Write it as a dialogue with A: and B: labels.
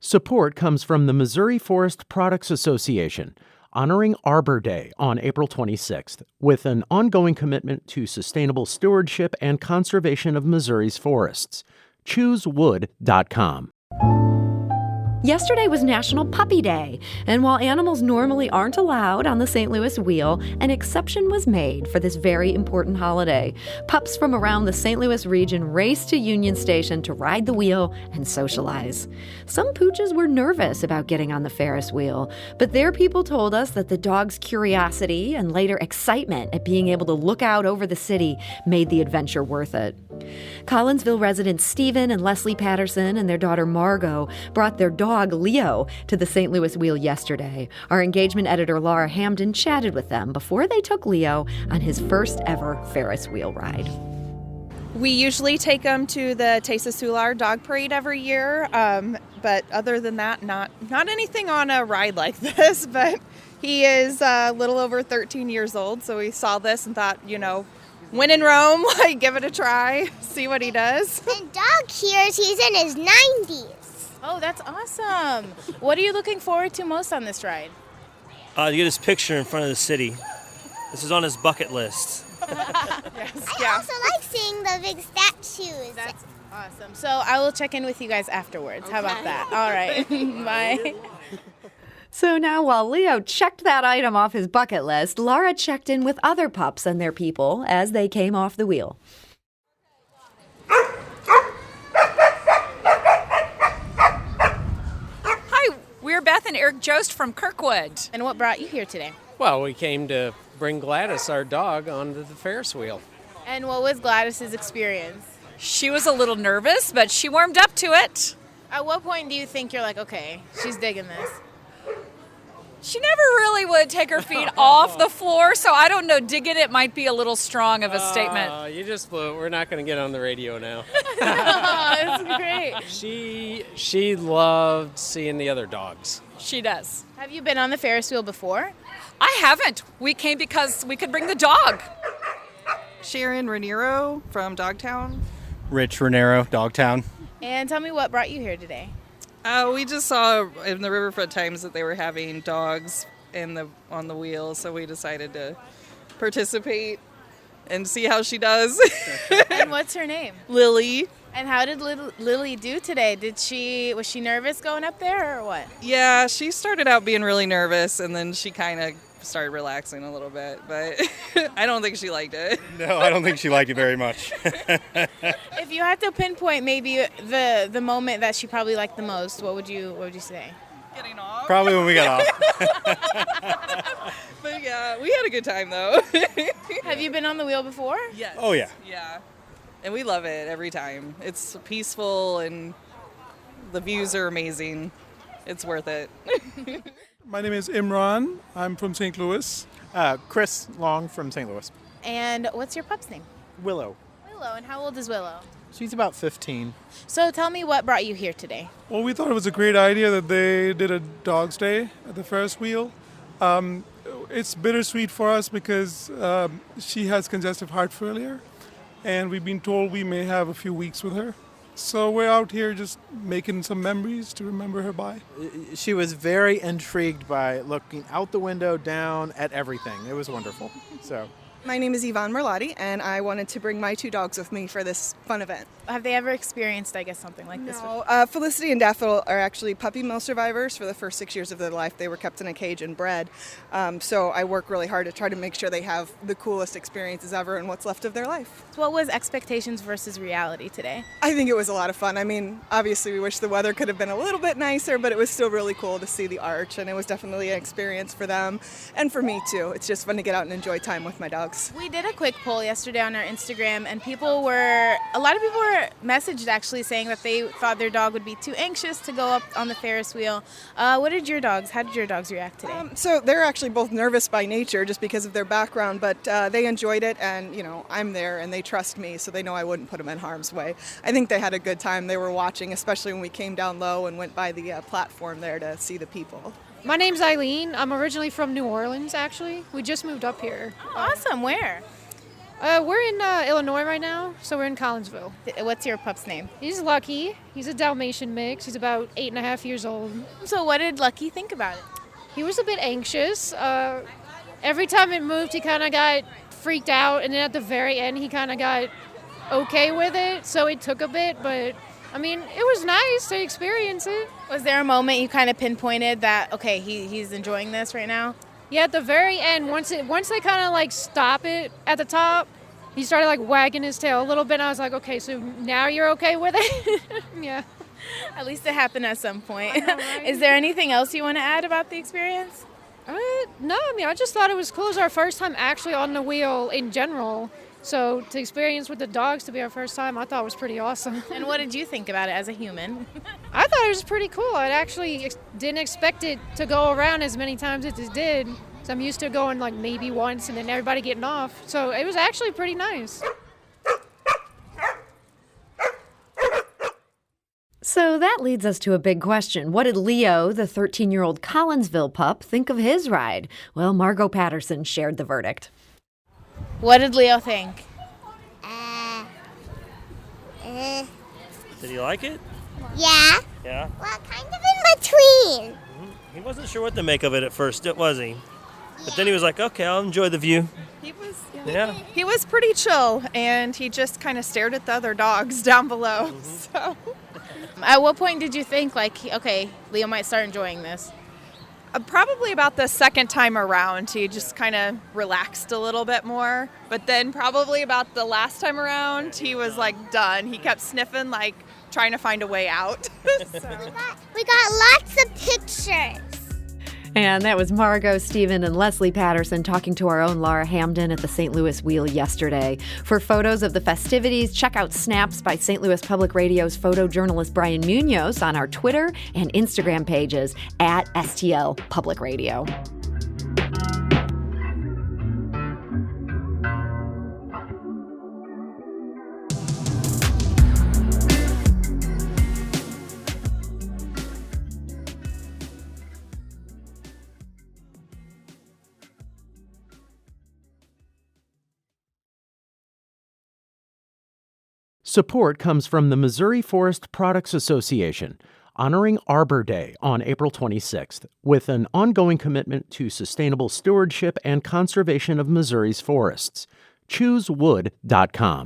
A: Support comes from the Missouri Forest Products Association, honoring Arbor Day on April 26th, with an ongoing commitment to sustainable stewardship and conservation of Missouri's forests. ChooseWood.com.
B: Yesterday was National Puppy Day, and while animals normally aren't allowed on the St. Louis wheel, an exception was made for this very important holiday. Pups from around the St. Louis region raced to Union Station to ride the wheel and socialize. Some pooches were nervous about getting on the Ferris wheel, but their people told us that the dog's curiosity and later excitement at being able to look out over the city made the adventure worth it. Collinsville residents Stephen and Leslie Patterson and their daughter Margot brought their dog Leo to the St. Louis wheel yesterday. Our engagement editor Lara Hamdan chatted with them before they took Leo on his first ever Ferris wheel ride.
C: We usually take him to the Taste of Solar dog parade every year, but other than that, not anything on a ride like this. But he is a little over 13 years old, so we saw this and thought, when in Rome, give it a try, see what he does.
D: And dog hears he's in his 90s.
E: Oh, that's awesome. What are you looking forward to most on this ride?
F: To get his picture in front of the city. This is on his bucket list.
D: I also like seeing the big statues.
E: That's awesome. So I will check in with you guys afterwards. Okay. How about that? All right. Bye.
B: So now while Leo checked that item off his bucket list, Lara checked in with other pups and their people as they came off the wheel.
G: We're Beth and Eric Jost from Kirkwood.
E: And what brought you here today?
H: Well, we came to bring Gladys, our dog, onto the Ferris wheel.
E: And what was Gladys's experience?
G: She was a little nervous, but she warmed up to it.
E: At what point do you think you're like, okay, she's digging this?
G: She never really would take her feet off the floor, so I don't know. Digging it might be a little strong of a statement.
H: You just blew it. We're not going to get on the radio now.
E: That's great.
H: She loved seeing the other dogs.
G: She does.
E: Have you been on the Ferris wheel before?
G: I haven't. We came because we could bring the dog.
C: Sharon Raniero from Dogtown.
I: Rich Raniero, Dogtown.
E: And tell me what brought you here today.
C: We just saw in the Riverfront Times that they were having dogs on the wheel, so we decided to participate and see how she does.
E: And what's her name?
C: Lily.
E: And how did Lily do today? Was she nervous going up there or what?
C: Yeah, she started out being really nervous, and then she kind of started relaxing a little bit, but I don't think she liked it.
I: No, I don't think she liked it very much.
E: If you had to pinpoint maybe the moment that she probably liked the most, what would you say?
C: Getting off.
I: Probably when we got off.
C: But yeah, we had a good time though.
E: Have you been on the wheel before?
C: Yes.
I: Oh yeah.
C: Yeah. And we love it every time. It's peaceful and the views are amazing. It's worth it.
J: My name is Imran. I'm from St. Louis.
I: Chris Long from St. Louis.
E: And what's your pup's name?
I: Willow.
E: Willow. And how old is Willow?
I: She's about 15.
E: So tell me what brought you here today.
J: Well, we thought it was a great idea that they did a dog's day at the Ferris wheel. It's bittersweet for us because she has congestive heart failure, and we've been told we may have a few weeks with her. So we're out here just making some memories to remember her by.
K: She was very intrigued by looking out the window, down at everything. It was wonderful. So.
L: My name is Yvonne Merlati, and I wanted to bring my two dogs with me for this fun event.
E: Have they ever experienced, I guess, something like this?
L: No. Felicity and Daffodil are actually puppy mill survivors. For the first 6 years of their life, they were kept in a cage and bred. So I work really hard to try to make sure they have the coolest experiences ever in what's left of their life.
E: So what was expectations versus reality today?
L: I think it was a lot of fun. I mean, obviously we wish the weather could have been a little bit nicer, but it was still really cool to see the arch, and it was definitely an experience for them and for me too. It's just fun to get out and enjoy time with my dogs.
E: We did a quick poll yesterday on our Instagram, and a lot of people were messaged actually saying that they thought their dog would be too anxious to go up on the Ferris wheel. How did your dogs react today?
L: So they're actually both nervous by nature just because of their background, but they enjoyed it, and I'm there and they trust me, so they know I wouldn't put them in harm's way. I think they had a good time. They were watching, especially when we came down low and went by the platform there to see the people.
M: My name's Eileen. I'm originally from New Orleans, actually. We just moved up here.
E: Oh, awesome. Where?
M: We're in Illinois right now, so we're in Collinsville.
E: What's your pup's name?
M: He's Lucky. He's a Dalmatian mix. He's about 8.5 years old.
E: So what did Lucky think about it?
M: He was a bit anxious. Every time it moved, he kind of got freaked out, and then at the very end, he kind of got okay with it. So it took a bit, but I mean, it was nice to experience it.
E: Was there a moment you kind of pinpointed that, okay, he's enjoying this right now?
M: Yeah, at the very end, once they kind of like stop it at the top, he started like wagging his tail a little bit. And I was like, okay, so now you're okay with it? Yeah.
E: At least it happened at some point.
M: I know, right?
E: Is there anything else you want to add about the experience?
M: No, I mean, I just thought it was cool. It was our first time actually on the wheel in general. So to experience with the dogs to be our first time, I thought was pretty awesome.
E: And what did you think about it as a human?
M: I thought it was pretty cool. I actually didn't expect it to go around as many times as it did. So I'm used to going like maybe once and then everybody getting off. So it was actually pretty nice.
B: So that leads us to a big question. What did Leo, the 13-year-old Collinsville pup, think of his ride? Well, Margot Patterson shared the verdict.
E: What did Leo think?
F: Did he like it?
D: Yeah.
F: Yeah.
D: Well, kind of in between.
F: He wasn't sure what to make of it at first, was he? But then he was like, okay, I'll enjoy the view.
C: He was pretty chill, and he just kind of stared at the other dogs down below. So,
E: At what point did you think, like, okay, Leo might start enjoying this?
C: probably about the second time around, he just kind of relaxed a little bit more. But then probably about the last time around, he was like done. He kept sniffing, like trying to find a way out.
D: We got lots of pictures.
B: And that was Margot, Stephen, and Leslie Patterson talking to our own Lara Hamdan at the St. Louis Wheel yesterday. For photos of the festivities, check out snaps by St. Louis Public Radio's photojournalist Brian Munoz on our Twitter and Instagram pages at STL Public Radio.
A: Support comes from the Missouri Forest Products Association, honoring Arbor Day on April 26th, with an ongoing commitment to sustainable stewardship and conservation of Missouri's forests. ChooseWood.com